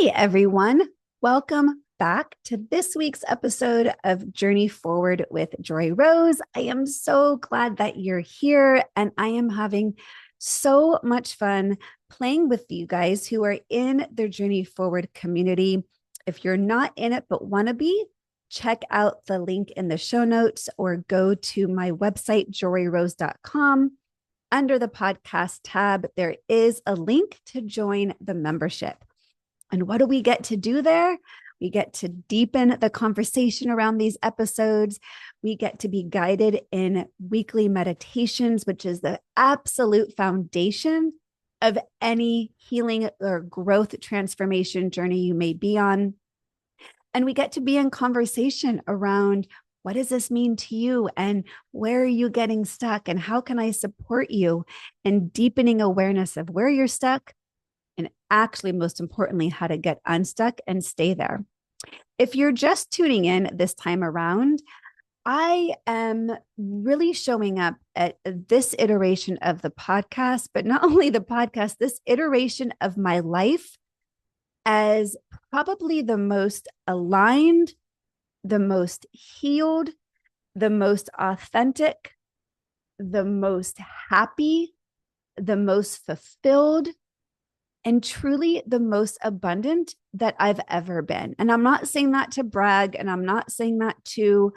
Hey everyone, welcome back to this week's episode of Journey Forward with Joree Rose. I am so glad that you're here, and I am having so much fun playing with you guys who are in their Journey Forward community. If you're not in it but want to be, check out the link in the show notes or go to my website, joreerose.com. Under the podcast tab, there is a link to join the membership. And what do we get to do there? We get to deepen the conversation around these episodes. We get to be guided in weekly meditations, which is the absolute foundation of any healing or growth transformation journey you may be on. And we get to be in conversation around what does this mean to you, and where are you getting stuck, and how can I support you in deepening awareness of where you're stuck, and actually, most importantly, how to get unstuck and stay there. If you're just tuning in this time around, I am really showing up at this iteration of the podcast, but not only the podcast, this iteration of my life as probably the most aligned, the most healed, the most authentic, the most happy, the most fulfilled, and truly the most abundant that I've ever been. And I'm not saying that to brag, and I'm not saying that to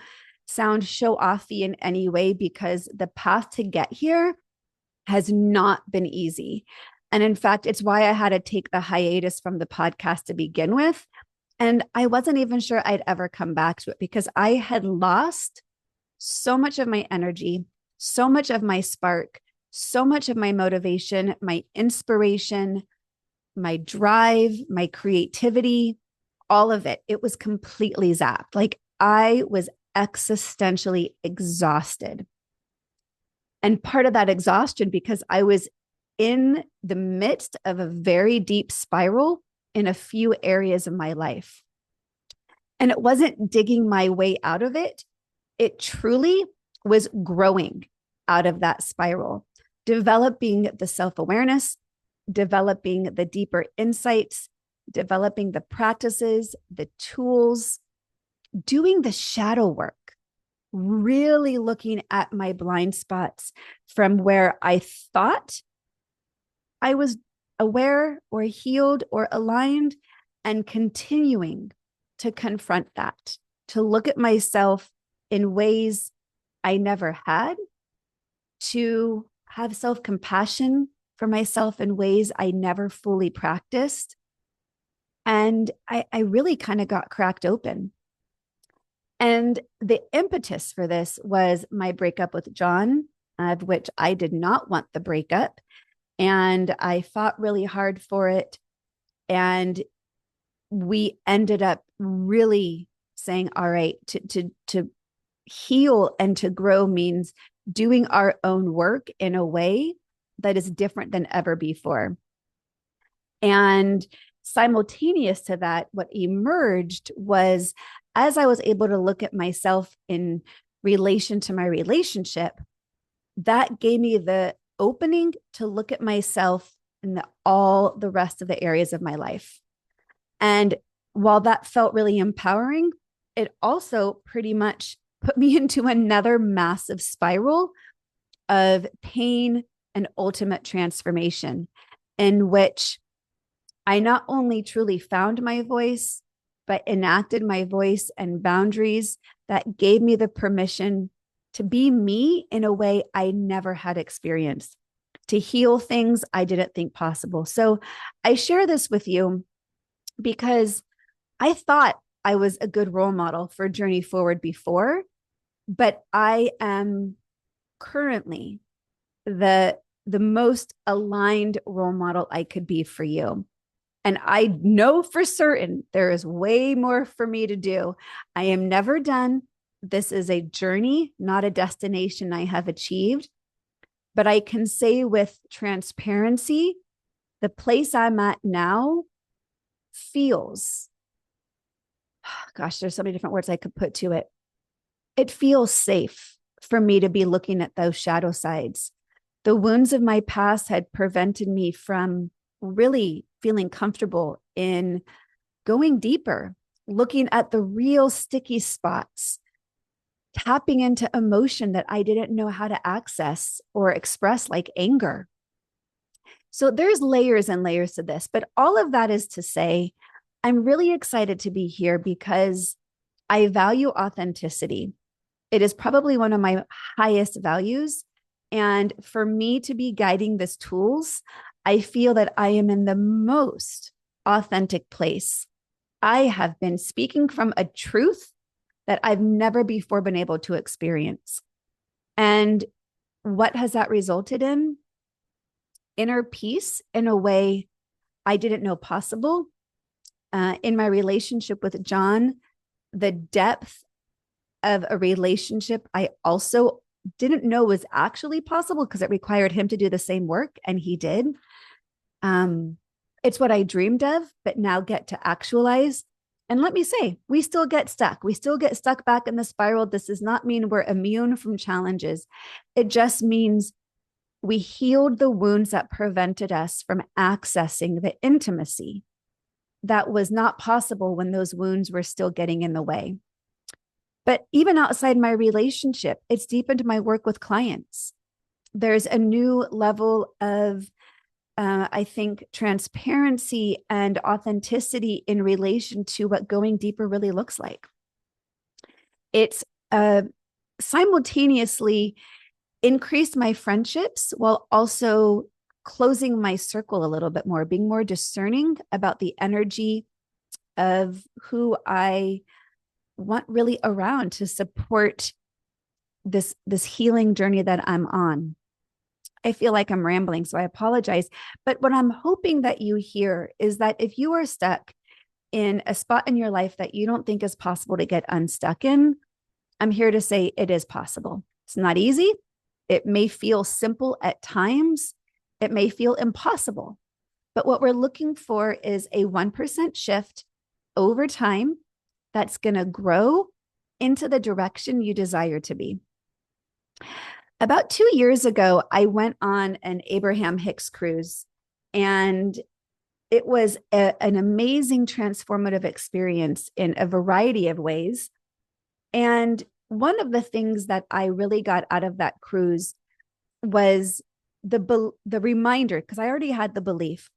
sound show offy in any way, because the path to get here has not been easy. And in fact, it's why I had to take the hiatus from the podcast to begin with. And I wasn't even sure I'd ever come back to it, because I had lost so much of my energy, so much of my spark, so much of my motivation, my inspiration, my drive, my creativity, all of it. It was completely zapped. Like I was existentially exhausted. And part of that exhaustion, because I was in the midst of a very deep spiral in a few areas of my life. And it wasn't digging my way out of it. It truly was growing out of that spiral, developing the self-awareness, developing the deeper insights, developing the practices, the tools, doing the shadow work, really looking at my blind spots from where I thought I was aware or healed or aligned, and continuing to confront that, to look at myself in ways I never had, to have self-compassion for myself in ways I never fully practiced. And I really kind of got cracked open. And the impetus for this was my breakup with John, of which I did not want the breakup. And I fought really hard for it. And we ended up really saying, all right, to heal and to grow means doing our own work in a way that is different than ever before. And simultaneous to that, what emerged was, as I was able to look at myself in relation to my relationship, that gave me the opening to look at myself in all the rest of the areas of my life. And while that felt really empowering, it also pretty much put me into another massive spiral of pain and ultimate transformation, in which I not only truly found my voice, but enacted my voice and boundaries that gave me the permission to be me in a way I never had experienced, to heal things I didn't think possible. So I share this with you because I thought I was a good role model for Journey Forward before, but I am currently the most aligned role model I could be for you. And I know for certain there is way more for me to do. I am never done. This is a journey, not a destination I have achieved. But I can say with transparency, the place I'm at now feels, gosh, there's so many different words I could put to it. It feels safe for me to be looking at those shadow sides. The wounds of my past had prevented me from really feeling comfortable in going deeper, looking at the real sticky spots, tapping into emotion that I didn't know how to access or express, like anger. So there's layers and layers to this, but all of that is to say, I'm really excited to be here because I value authenticity. It is probably one of my highest values. And for me to be guiding this tools, I feel that I am in the most authentic place. I have been speaking from a truth that I've never before been able to experience. And what has that resulted in? Inner peace in a way I didn't know possible. In my relationship with John, the depth of a relationship I also didn't know was actually possible because it required him to do the same work, and he did. It's what I dreamed of, but now get to actualize. And let me say, we still get stuck. We still get stuck back in the spiral. This does not mean we're immune from challenges. It just means we healed the wounds that prevented us from accessing the intimacy that was not possible when those wounds were still getting in the way. But even outside my relationship, it's deepened my work with clients. There's a new level of, I think, transparency and authenticity in relation to what going deeper really looks like. It's simultaneously increased my friendships while also closing my circle a little bit more, being more discerning about the energy of who I want really around to support this healing journey that I'm on. I feel like I'm rambling, so I apologize. But what I'm hoping that you hear is that if you are stuck in a spot in your life that you don't think is possible to get unstuck in, I'm here to say it is possible. It's not easy. It may feel simple at times. It may feel impossible. But what we're looking for is a 1% shift over time that's going to grow into the direction you desire to be. About 2 years ago, I went on an Abraham Hicks cruise, and it was an amazing transformative experience in a variety of ways. And one of the things that I really got out of that cruise was the reminder, because I already had the belief,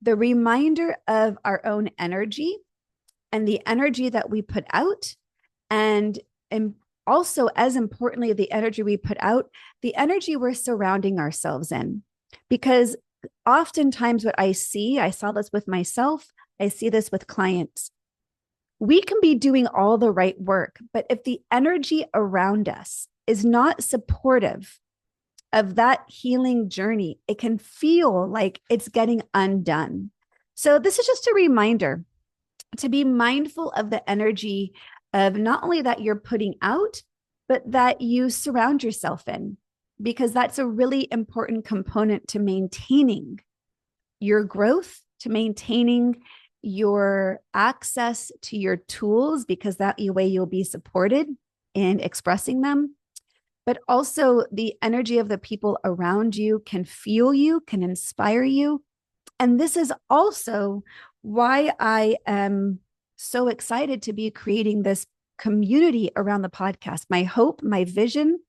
the reminder of our own energy and the energy that we put out, and also, as importantly, the energy we put out, the energy we're surrounding ourselves in. Because oftentimes what I saw this with myself, I see this with clients. We can be doing all the right work, but if the energy around us is not supportive of that healing journey, it can feel like it's getting undone. So this is just a reminder to be mindful of the energy of not only that you're putting out, but that you surround yourself in, because that's a really important component to maintaining your growth, to maintaining your access to your tools, because that way you'll be supported in expressing them. But also the energy of the people around you can fuel you, can inspire you. And this is also why I am so excited to be creating this community around the podcast. My hope, my vision,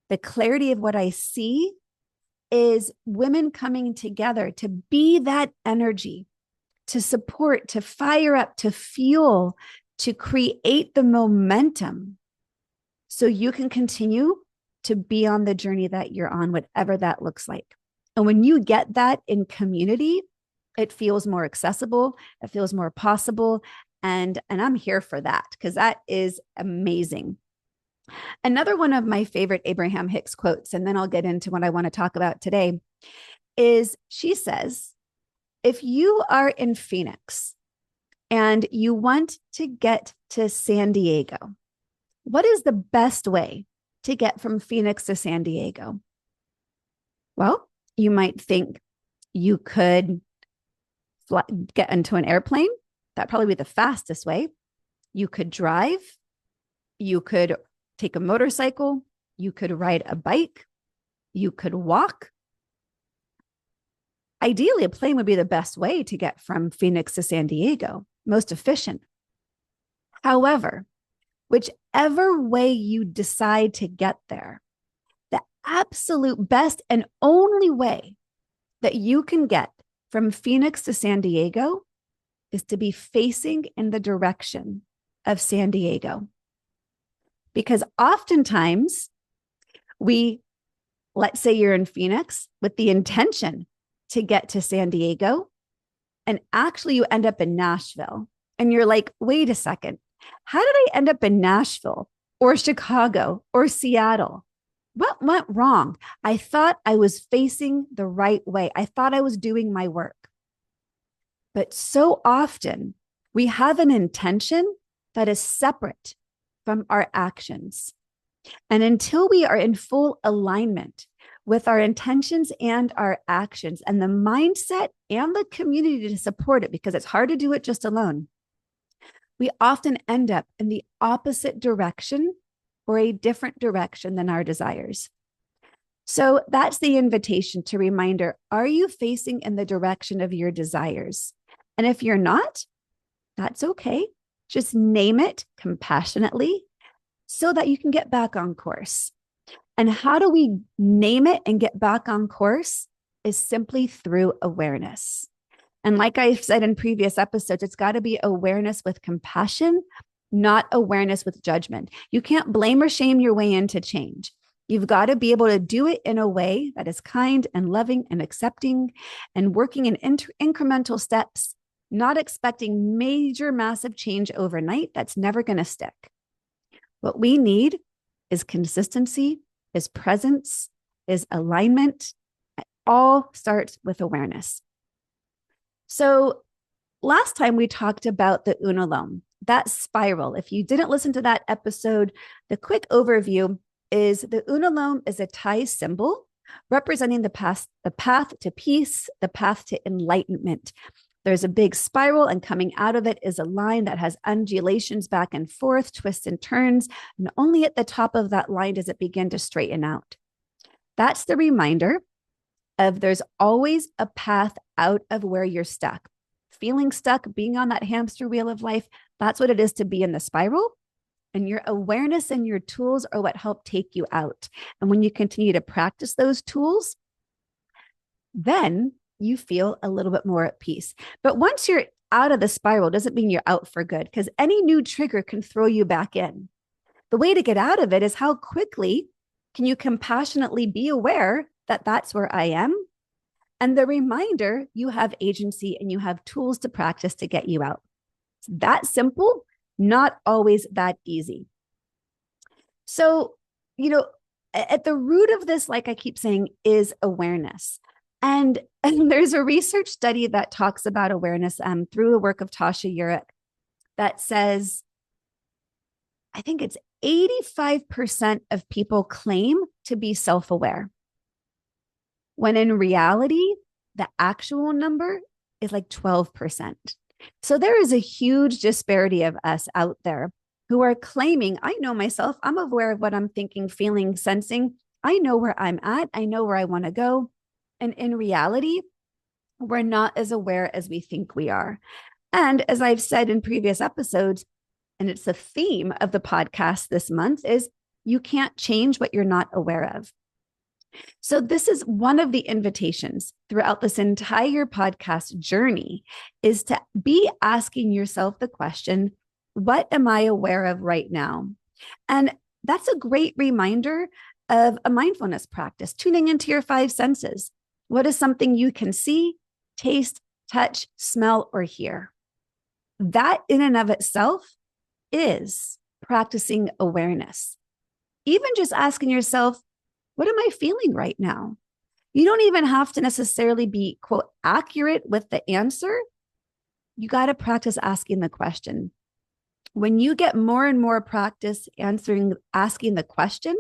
the clarity of what I see is women coming together to be that energy, to support, to fire up, to fuel, to create the momentum so you can continue to be on the journey that you're on, whatever that looks like. And when you get that in community, it feels more accessible, it feels more possible. And I'm here for that, because that is amazing. Another one of my favorite Abraham Hicks quotes, and then I'll get into what I want to talk about today, is she says, if you are in Phoenix and you want to get to San Diego, what is the best way to get from Phoenix to San Diego? Well, you might think you could get into an airplane. That'd probably be the fastest way. You could drive. You could take a motorcycle. You could ride a bike. You could walk. Ideally, a plane would be the best way to get from Phoenix to San Diego. most efficient. However, whichever way you decide to get there, the absolute best and only way that you can get from Phoenix to San Diego is to be facing in the direction of San Diego. Because oftentimes let's say you're in Phoenix with the intention to get to San Diego, and actually you end up in Nashville, and you're like, wait a second, how did I end up in Nashville or Chicago or Seattle? What went wrong? I thought I was facing the right way. I thought I was doing my work. But so often we have an intention that is separate from our actions. And until we are in full alignment with our intentions and our actions and the mindset and the community to support it, because it's hard to do it just alone, we often end up in the opposite direction or a different direction than our desires. So that's the invitation to reminder, are you facing in the direction of your desires? And if you're not, that's okay. Just name it compassionately so that you can get back on course. And how do we name it and get back on course? Is simply through awareness. And like I've said in previous episodes, it's got to be awareness with compassion, not awareness with judgment. You can't blame or shame your way into change. You've got to be able to do it in a way that is kind and loving and accepting and working in incremental steps, not expecting major, massive change overnight. That's never going to stick. What we need is consistency, is presence, is alignment. It all starts with awareness. So last time we talked about the unalome, that spiral. If you didn't listen to that episode, the quick overview is the unalome is a Thai symbol representing the path to peace, the path to enlightenment. There's a big spiral, and coming out of it is a line that has undulations back and forth, twists and turns. And only at the top of that line does it begin to straighten out. That's the reminder of there's always a path out of where you're stuck. Feeling stuck, being on that hamster wheel of life, that's what it is to be in the spiral. And your awareness and your tools are what help take you out. And when you continue to practice those tools, then you feel a little bit more at peace. But once you're out of the spiral, doesn't mean you're out for good, because any new trigger can throw you back in. The way to get out of it is how quickly can you compassionately be aware that that's where I am? And the reminder, you have agency and you have tools to practice to get you out. It's that simple, not always that easy. So, at the root of this, like I keep saying, is awareness. And there's a research study that talks about awareness through the work of Tasha Eurich that says, I think it's 85% of people claim to be self-aware, when in reality, the actual number is like 12%. So there is a huge disparity of us out there who are claiming, I know myself, I'm aware of what I'm thinking, feeling, sensing. I know where I'm at. I know where I want to go. And in reality, we're not as aware as we think we are. And as I've said in previous episodes, and it's the theme of the podcast this month, is you can't change what you're not aware of. So this is one of the invitations throughout this entire podcast journey, is to be asking yourself the question, what am I aware of right now? And that's a great reminder of a mindfulness practice, tuning into your five senses. What is something you can see, taste, touch, smell, or hear? That in and of itself is practicing awareness. Even just asking yourself, what am I feeling right now? You don't even have to necessarily be, quote, accurate with the answer. You got to practice asking the question. When you get more and more practice asking the question,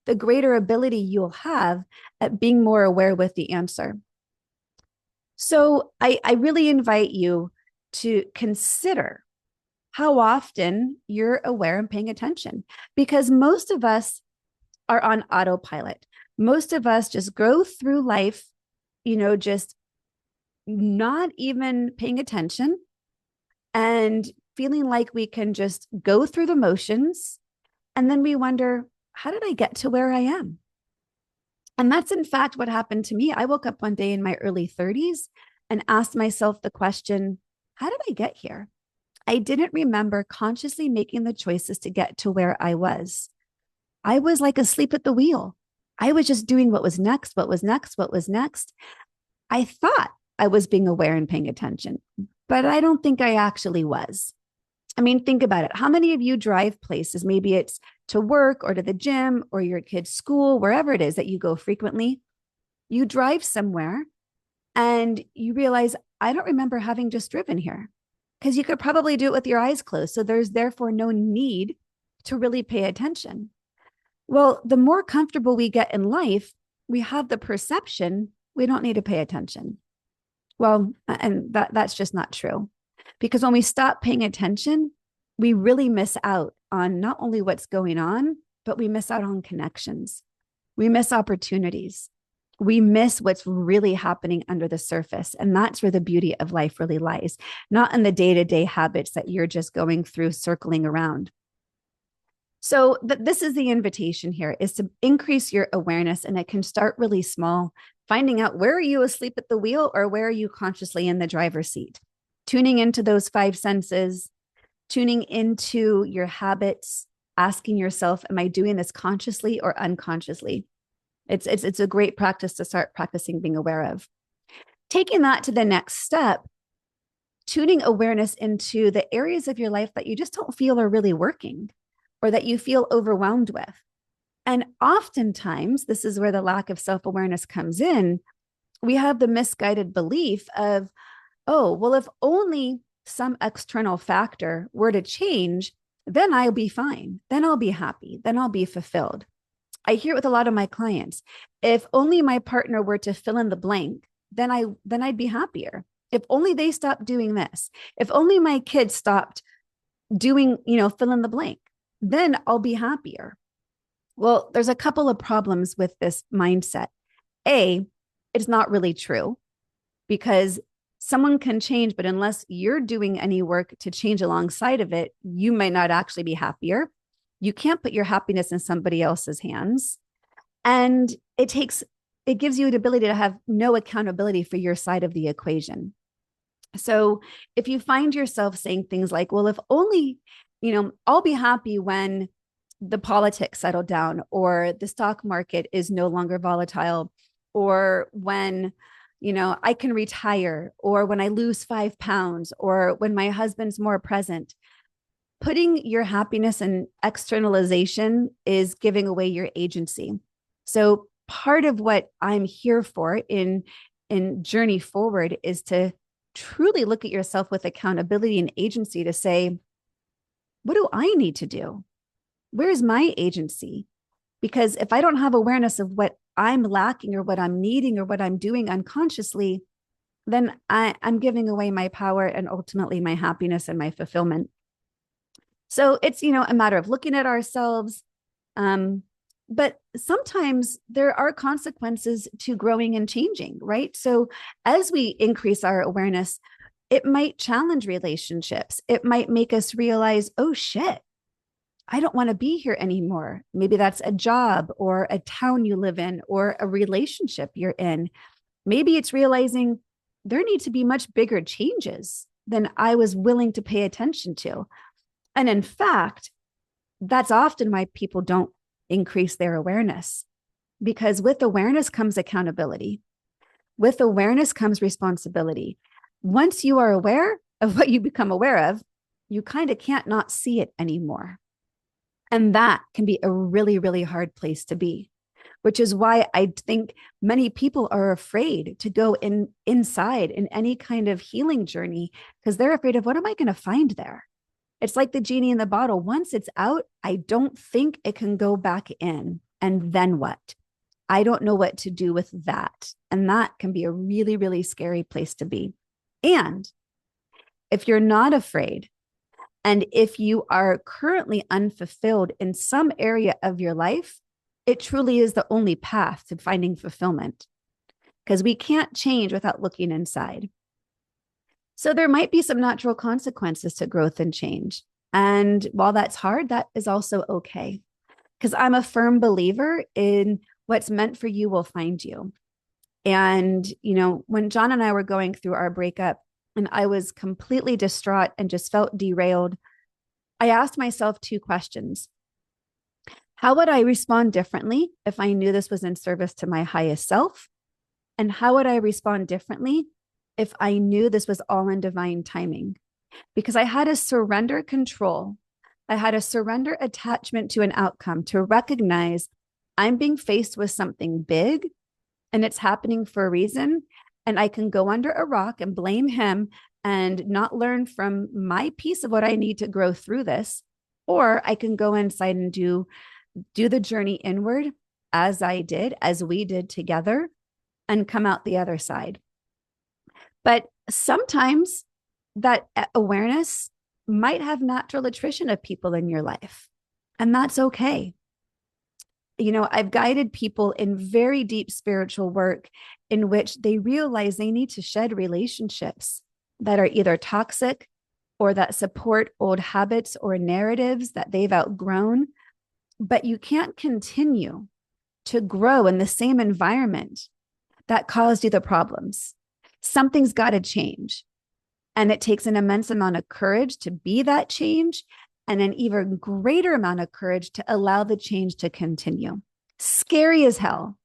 the greater ability you'll have at being more aware with the answer. So I really invite you to consider how often you're aware and paying attention, because most of us are on autopilot. Most of us just go through life, just not even paying attention, and feeling like we can just go through the motions. And then we wonder, how did I get to where I am? And that's in fact what happened to me. I woke up one day in my early 30s and asked myself the question, how did I get here? I didn't remember consciously making the choices to get to where I was. I was like asleep at the wheel. I was just doing what was next, what was next, what was next. I thought I was being aware and paying attention, but I don't think I actually was. I mean, think about it. How many of you drive places? Maybe it's to work or to the gym or your kid's school, wherever it is that you go frequently. You drive somewhere and you realize, I don't remember having just driven here, because you could probably do it with your eyes closed. So there's therefore no need to really pay attention. Well, the more comfortable we get in life, we have the perception we don't need to pay attention. Well, and that's just not true. Because when we stop paying attention, we really miss out on not only what's going on, but we miss out on connections. We miss opportunities. We miss what's really happening under the surface. And that's where the beauty of life really lies, not in the day-to-day habits that you're just going through, circling around. So this is the invitation here, is to increase your awareness. And it can start really small, finding out, where are you asleep at the wheel, or where are you consciously in the driver's seat? Tuning into those five senses, tuning into your habits, asking yourself, am I doing this consciously or unconsciously? It's a great practice to start practicing being aware of. Taking that to the next step, tuning awareness into the areas of your life that you just don't feel are really working, or that you feel overwhelmed with. And oftentimes, this is where the lack of self-awareness comes in. We have the misguided belief of, oh, well, if only some external factor were to change, then I'll be fine. Then I'll be happy. Then I'll be fulfilled. I hear it with a lot of my clients. If only my partner were to fill in the blank, then I'd be happier. If only they stopped doing this. If only my kids stopped doing, fill in the blank, then I'll be happier. Well, there's a couple of problems with this mindset. A, it's not really true, because someone can change, but unless you're doing any work to change alongside of it, you might not actually be happier. You can't put your happiness in somebody else's hands. And it gives you the ability to have no accountability for your side of the equation. So if you find yourself saying things like, well, if only, I'll be happy when the politics settle down, or the stock market is no longer volatile, or when, I can retire, or when I lose 5 pounds, or when my husband's more present. Putting your happiness in externalization is giving away your agency. So part of what I'm here for in Journey Forward is to truly look at yourself with accountability and agency, to say, what do I need to do? Where's my agency? Because if I don't have awareness of what I'm lacking, or what I'm needing, or what I'm doing unconsciously, then I'm giving away my power and ultimately my happiness and my fulfillment. So it's, a matter of looking at ourselves. But sometimes there are consequences to growing and changing, right? So as we increase our awareness, it might challenge relationships. It might make us realize, oh shit, I don't want to be here anymore. Maybe that's a job, or a town you live in, or a relationship you're in. Maybe it's realizing there need to be much bigger changes than I was willing to pay attention to. And in fact, that's often why people don't increase their awareness, because with awareness comes accountability. With awareness comes responsibility. Once you are aware of what you become aware of, you kind of can't not see it anymore. And that can be a really, really hard place to be, which is why I think many people are afraid to go inside in any kind of healing journey, because they're afraid of, what am I going to find there? It's like the genie in the bottle. Once it's out, I don't think it can go back in. And then what? I don't know what to do with that. And that can be a really, really scary place to be. And if you're not afraid, and if you are currently unfulfilled in some area of your life, it truly is the only path to finding fulfillment, because we can't change without looking inside. So there might be some natural consequences to growth and change. And while that's hard, that is also okay. Because I'm a firm believer in what's meant for you will find you. And, when John and I were going through our breakup and I was completely distraught and just felt derailed, I asked myself two questions. How would I respond differently if I knew this was in service to my highest self? And how would I respond differently if I knew this was all in divine timing? Because I had to surrender control. I had to surrender attachment to an outcome to recognize I'm being faced with something big and it's happening for a reason. And I can go under a rock and blame him and not learn from my piece of what I need to grow through this. Or I can go inside and do the journey inward as I did, as we did together, and come out the other side. But sometimes that awareness might have natural attrition of people in your life, and that's okay. I've guided people in very deep spiritual work in which they realize they need to shed relationships that are either toxic or that support old habits or narratives that they've outgrown. But you can't continue to grow in the same environment that caused you the problems. Something's got to change. And it takes an immense amount of courage to be that change and an even greater amount of courage to allow the change to continue. Scary as hell,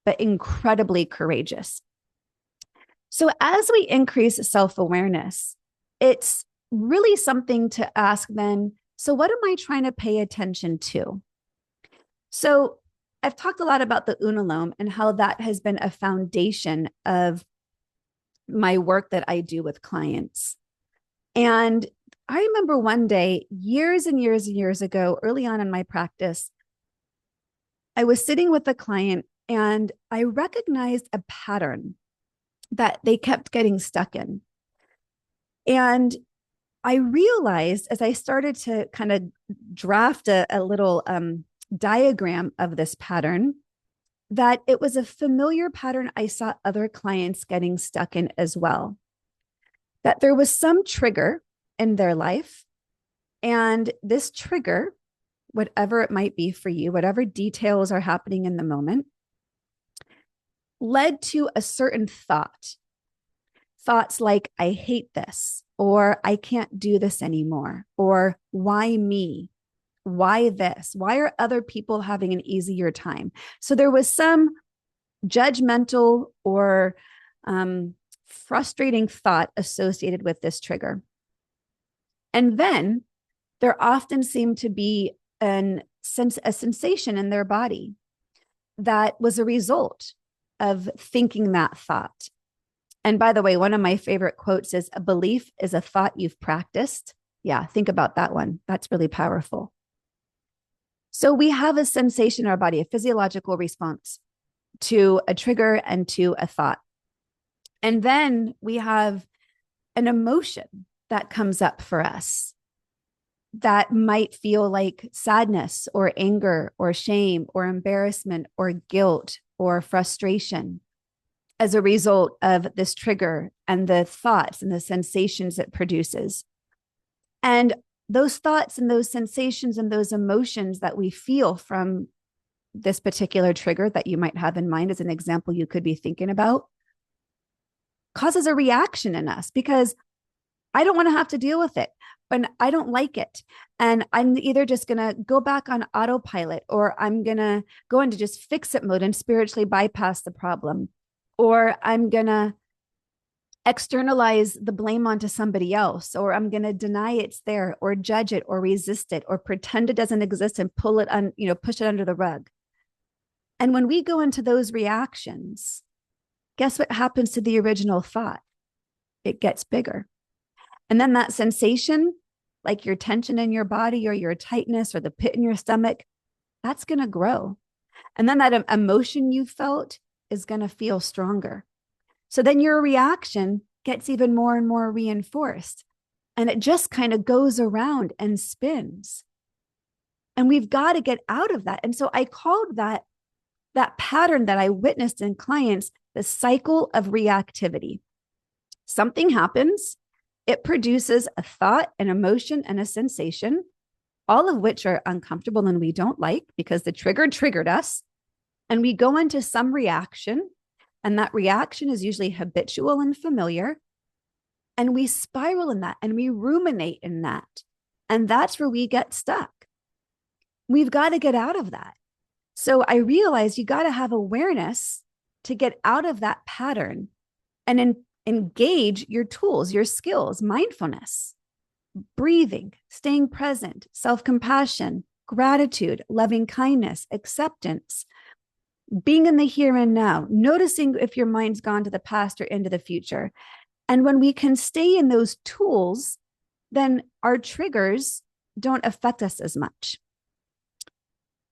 but incredibly courageous. So as we increase self-awareness, it's really something to ask then, so what am I trying to pay attention to? So I've talked a lot about the unalome and how that has been a foundation of my work that I do with clients. And I remember one day, years and years and years ago, early on in my practice, I was sitting with a client and I recognized a pattern that they kept getting stuck in. And I realized as I started to kind of draft a little diagram of this pattern, that it was a familiar pattern I saw other clients getting stuck in as well. That there was some trigger in their life, and this trigger, whatever it might be for you, whatever details are happening in the moment, led to a certain thought. Thoughts like, I hate this, or I can't do this anymore, or why me? Why this? Why are other people having an easier time? So there was some judgmental or frustrating thought associated with this trigger. And then there often seemed to be a sensation in their body that was a result of thinking that thought. And by the way, one of my favorite quotes is, a belief is a thought you've practiced. Yeah, think about that one. That's really powerful. So we have a sensation in our body, a physiological response to a trigger and to a thought. And then we have an emotion that comes up for us that might feel like sadness or anger or shame or embarrassment or guilt or frustration as a result of this trigger and the thoughts and the sensations it produces. And those thoughts and those sensations and those emotions that we feel from this particular trigger that you might have in mind as an example you could be thinking about causes a reaction in us because I don't want to have to deal with it, but I don't like it. And I'm either just going to go back on autopilot, or I'm going to go into just fix it mode and spiritually bypass the problem, or I'm going to externalize the blame onto somebody else, or I'm going to deny it's there, or judge it, or resist it, or pretend it doesn't exist and pull it on, push it under the rug. And when we go into those reactions, guess what happens to the original thought? It gets bigger. And then that sensation, like your tension in your body or your tightness or the pit in your stomach, that's going to grow. And then that emotion you felt is going to feel stronger. So then your reaction gets even more and more reinforced. And it just kind of goes around and spins. And we've got to get out of that. And so I called that pattern that I witnessed in clients the cycle of reactivity. Something happens, It produces a thought, an emotion, and a sensation, all of which are uncomfortable and we don't like because the trigger triggered us. And we go into some reaction, and that reaction is usually habitual and familiar. And we spiral in that and we ruminate in that. And that's where we get stuck. We've got to get out of that. So I realized you got to have awareness to get out of that pattern and engage your tools, your skills, mindfulness, breathing, staying present, self-compassion, gratitude, loving kindness, acceptance, being in the here and now, noticing if your mind's gone to the past or into the future. And when we can stay in those tools, then our triggers don't affect us as much.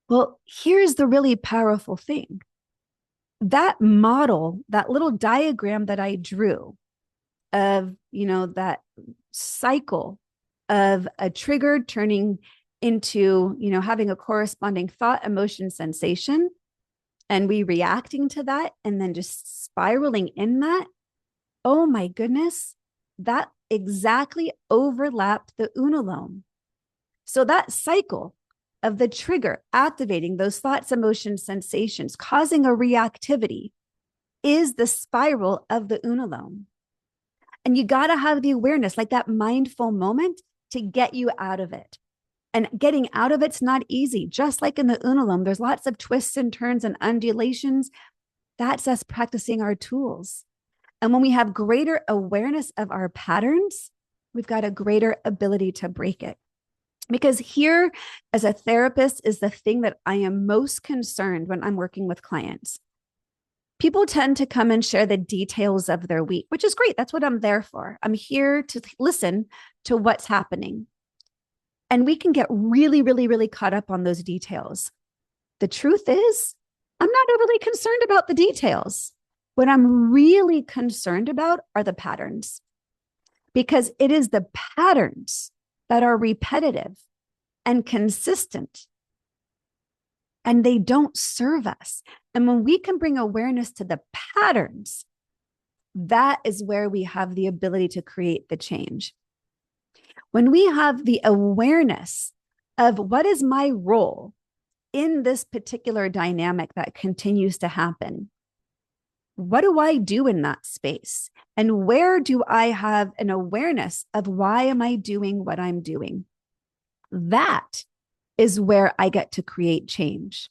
Well, here's the really powerful thing. That model, that little diagram that I drew of, that cycle of a trigger turning into, having a corresponding thought, emotion, sensation, and we reacting to that and then just spiraling in that. Oh my goodness, that exactly overlapped the unalome. So that cycle of the trigger activating those thoughts, emotions, sensations, causing a reactivity is the spiral of the unalome. And you got to have the awareness, like that mindful moment, to get you out of it. And getting out of it's not easy. Just like in the unalome, there's lots of twists and turns and undulations. That's us practicing our tools. And when we have greater awareness of our patterns, we've got a greater ability to break it. Because here, as a therapist, is the thing that I am most concerned when I'm working with clients. People tend to come and share the details of their week, which is great. That's what I'm there for. I'm here to listen to what's happening. And we can get really, really, really caught up on those details. The truth is, I'm not overly concerned about the details. What I'm really concerned about are the patterns, because it is the patterns that are repetitive and consistent, and they don't serve us. And when we can bring awareness to the patterns, that is where we have the ability to create the change. When we have the awareness of what is my role in this particular dynamic that continues to happen, what do I do in that space? And where do I have an awareness of why am I doing what I'm doing? That is where I get to create change.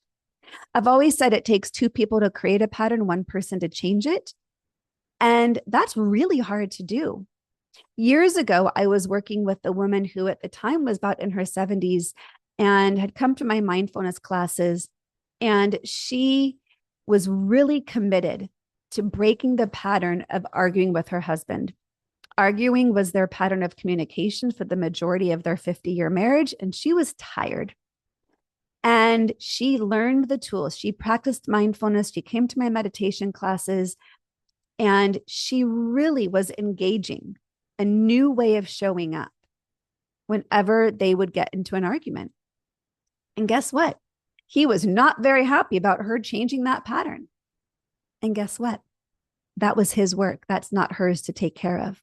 I've always said it takes two people to create a pattern, one person to change it. And that's really hard to do. Years ago, I was working with a woman who at the time was about in her 70s and had come to my mindfulness classes. And she was really committed to breaking the pattern of arguing with her husband. Arguing was their pattern of communication for the majority of their 50-year marriage, and she was tired. And she learned the tools. She practiced mindfulness. She came to my meditation classes, and she really was engaging a new way of showing up whenever they would get into an argument. And guess what? He was not very happy about her changing that pattern. And guess what? That was his work. That's not hers to take care of.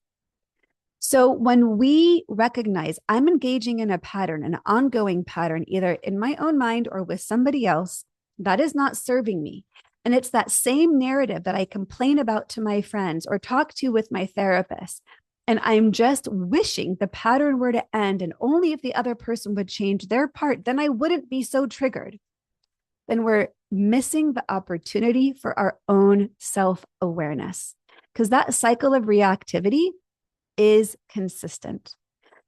So when we recognize I'm engaging in a pattern, an ongoing pattern, either in my own mind or with somebody else, that is not serving me. And it's that same narrative that I complain about to my friends or talk to with my therapist. And I'm just wishing the pattern were to end, and only if the other person would change their part, then I wouldn't be so triggered. Then we're missing the opportunity for our own self-awareness, because that cycle of reactivity is consistent.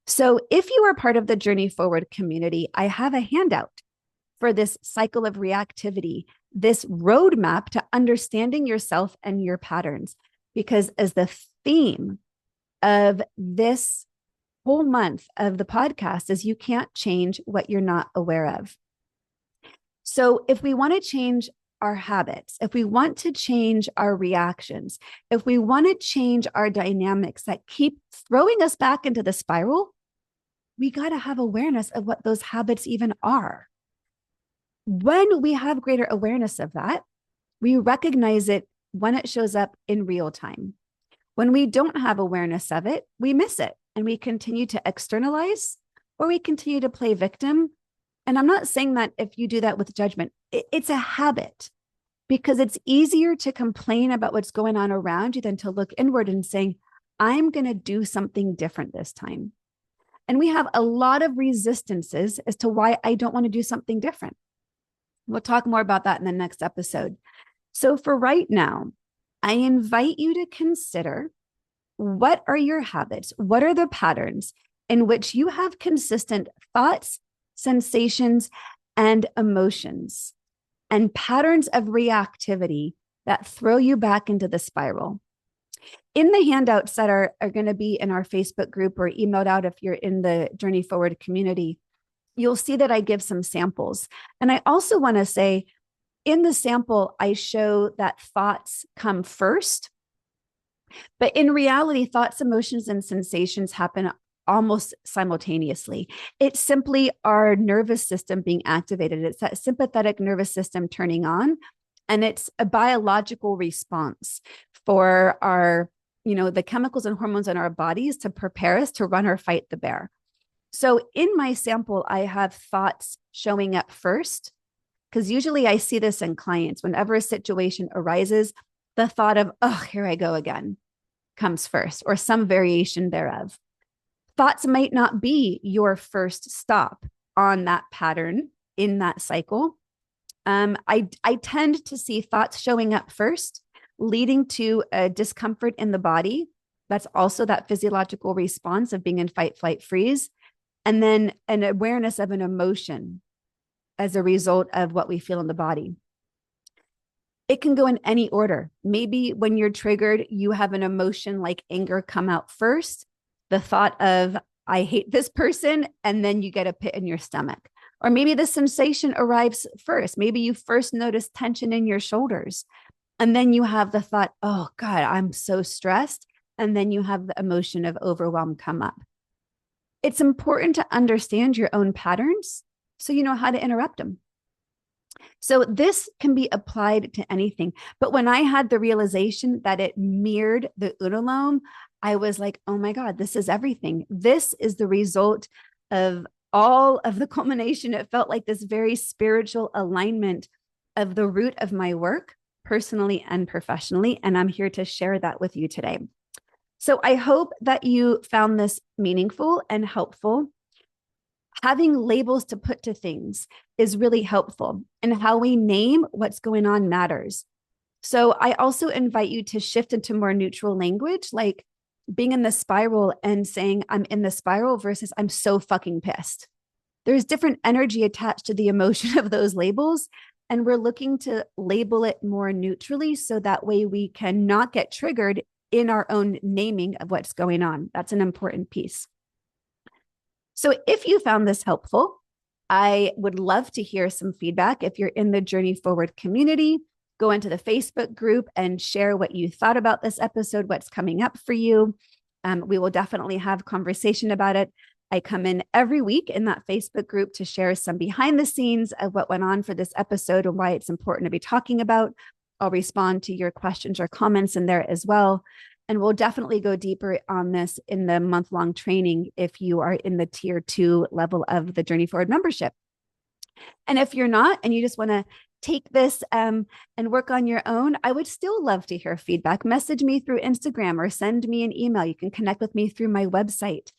So if you are part of the Journey Forward community, I have a handout for this cycle of reactivity, this roadmap to understanding yourself and your patterns. Because as the theme of this whole month of the podcast is, you can't change what you're not aware of. So if we want to change our habits, if we want to change our reactions, if we want to change our dynamics that keep throwing us back into the spiral, we got to have awareness of what those habits even are. When we have greater awareness of that, we recognize it when it shows up in real time. When we don't have awareness of it, we miss it and we continue to externalize or we continue to play victim. And I'm not saying that if you do that with judgment, it's a habit because it's easier to complain about what's going on around you than to look inward and saying, I'm going to do something different this time. And we have a lot of resistances as to why I don't want to do something different. We'll talk more about that in the next episode. So for right now, I invite you to consider, what are your habits? What are the patterns in which you have consistent thoughts, sensations, and emotions, and patterns of reactivity that throw you back into the spiral? In the handouts that are going to be in our Facebook group or emailed out if you're in the Journey Forward community, you'll see that I give some samples. And I also want to say, in the sample, I show that thoughts come first. But in reality, thoughts, emotions, and sensations happen almost simultaneously. It's simply our nervous system being activated. It's that sympathetic nervous system turning on, and it's a biological response for our, the chemicals and hormones in our bodies to prepare us to run or fight the bear. So in my sample, I have thoughts showing up first, because usually I see this in clients. Whenever a situation arises, the thought of, oh, here I go again, comes first, or some variation thereof. Thoughts might not be your first stop on that pattern in that cycle. I tend to see thoughts showing up first, leading to a discomfort in the body. That's also that physiological response of being in fight, flight, freeze. And then an awareness of an emotion as a result of what we feel in the body. It can go in any order. Maybe when you're triggered, you have an emotion like anger come out first, the thought of, I hate this person, and then you get a pit in your stomach. Or maybe the sensation arrives first. Maybe you first notice tension in your shoulders, and then you have the thought, oh God, I'm so stressed. And then you have the emotion of overwhelm come up. It's important to understand your own patterns so you know how to interrupt them. So this can be applied to anything. But when I had the realization that it mirrored the Unalome, I was like, oh my God, this is everything. This is the result of all of the culmination. It felt like this very spiritual alignment of the root of my work, personally and professionally. And I'm here to share that with you today. So I hope that you found this meaningful and helpful. Having labels to put to things is really helpful, and how we name what's going on matters. So I also invite you to shift into more neutral language, like being in the spiral and saying, I'm in the spiral versus I'm so fucking pissed. There's different energy attached to the emotion of those labels. And we're looking to label it more neutrally so that way we can not get triggered in our own naming of what's going on. That's an important piece. So if you found this helpful, I would love to hear some feedback. If you're in the Journey Forward community, go into the Facebook group and share what you thought about this episode, what's coming up for you. We will definitely have conversation about it. I come in every week in that Facebook group to share some behind the scenes of what went on for this episode and why it's important to be talking about. I'll respond to your questions or comments in there as well. And we'll definitely go deeper on this in the month-long training if you are in the tier 2 level of the Journey Forward membership. And if you're not, and you just want to take this and work on your own, I would still love to hear feedback. Message me through Instagram or send me an email. You can connect with me through my website.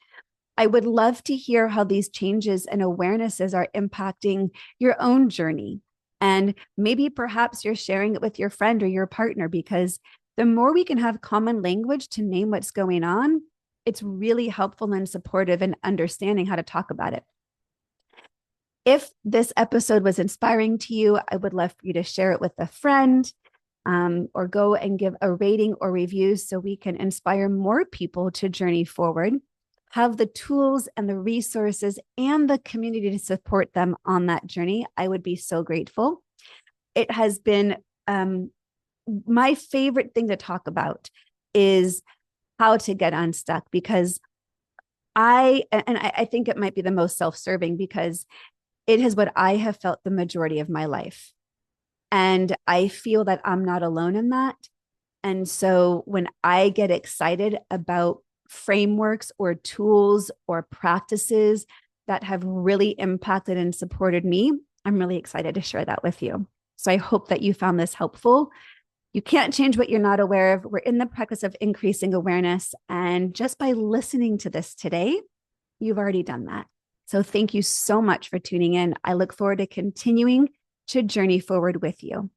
I would love to hear how these changes and awarenesses are impacting your own journey. And maybe perhaps you're sharing it with your friend or your partner, because the more we can have common language to name what's going on, it's really helpful and supportive in understanding how to talk about it. If this episode was inspiring to you, I would love for you to share it with a friend, or go and give a rating or review so we can inspire more people to journey forward, have the tools and the resources and the community to support them on that journey. I would be so grateful. It has been my favorite thing to talk about is how to get unstuck, because I think it might be the most self-serving, because it is what I have felt the majority of my life. And I feel that I'm not alone in that. And so when I get excited about frameworks or tools or practices that have really impacted and supported me, I'm really excited to share that with you. So I hope that you found this helpful. You can't change what you're not aware of. We're in the practice of increasing awareness. And just by listening to this today, you've already done that. So thank you so much for tuning in. I look forward to continuing to journey forward with you.